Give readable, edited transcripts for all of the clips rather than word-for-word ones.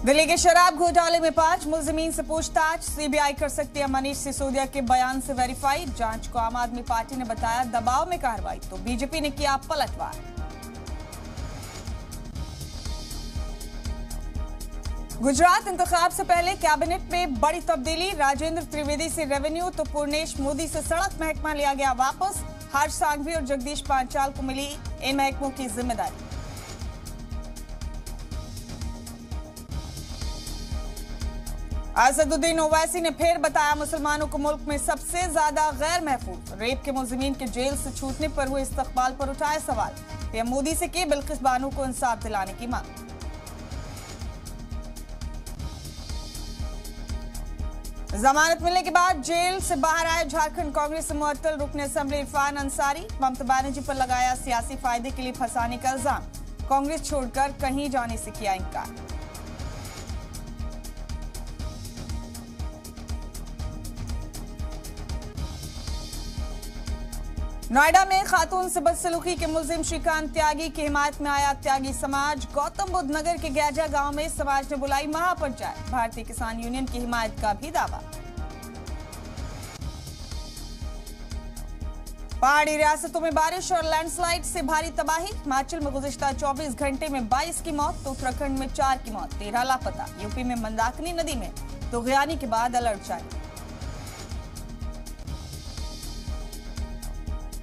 दिल्ली के शराब घोटाले में 5 मुलजिमीन से पूछताछ। सीबीआई कर सकती है मनीष सिसोदिया के बयान से वेरीफाई। जांच को आम आदमी पार्टी ने बताया दबाव में कार्रवाई, तो बीजेपी ने किया पलटवार। गुजरात इंतखाब से पहले कैबिनेट में बड़ी तब्दीली। राजेंद्र त्रिवेदी से रेवेन्यू तो पूर्णेश मोदी से सड़क महकमा लिया गया वापस। हर्ष सांघवी और जगदीश पांचाल को मिली इन महकमों की जिम्मेदारी। असदुद्दीन ओवैसी ने फिर बताया मुसलमानों को मुल्क में सबसे ज्यादा गैर महफूज। रेप के मुलजिमीन के जेल से छूटने पर हुए इस्तकबाल पर उठाए सवाल। पीएम मोदी से की बिल्किस बानो को इंसाफ दिलाने की मांग। जमानत मिलने के बाद जेल से बाहर आए झारखंड कांग्रेस से मुअत्तल रुकन असेंबली इरफान अंसारी। ममता बनर्जी पर लगाया सियासी फायदे के लिए फंसाने का इल्जाम। कांग्रेस छोड़कर कहीं जाने से किया इनकार। नोएडा में खातून से बदसलूकी के मुलजिम श्रीकांत त्यागी की हिमायत में आया त्यागी समाज। गौतम बुद्ध नगर के गैजा गांव में समाज ने बुलाई महापंचायत। भारतीय किसान यूनियन की हिमायत का भी दावा। पहाड़ी रियासतों में बारिश और लैंडस्लाइड से भारी तबाही। हिमाचल में गुज़िश्ता 24 घंटे में 22 की मौत, तो उत्तराखंड में 4 की मौत, 13 लापता। यूपी में मंदाकिनी नदी में तूफ़ान के बाद अलर्ट जारी।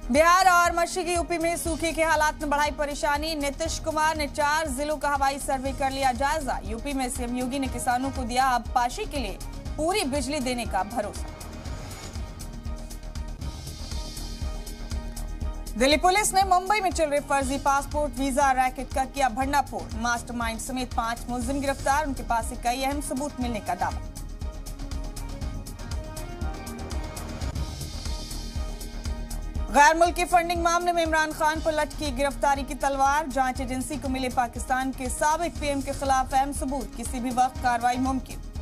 बिहार और मशरक़ी यूपी में सूखे के हालात में बढ़ाई परेशानी। नीतीश कुमार ने 4 जिलों का हवाई सर्वे कर लिया जायजा। यूपी में सीएम योगी ने किसानों को दिया आबपाशी के लिए पूरी बिजली देने का भरोसा। दिल्ली पुलिस ने मुंबई में चल रहे फर्जी पासपोर्ट वीजा रैकेट का किया भंडाफोड़। मास्टरमाइंड समेत 5 मुलजिम गिरफ्तार। उनके पास से कई अहम सबूत मिलने का दावा। गैर मुल्की फंडिंग मामले में इमरान खान पर लटकी गिरफ्तारी की तलवार। जांच एजेंसी को मिले पाकिस्तान के साबिक पीएम के खिलाफ अहम सबूत। किसी भी वक्त कार्रवाई मुमकिन।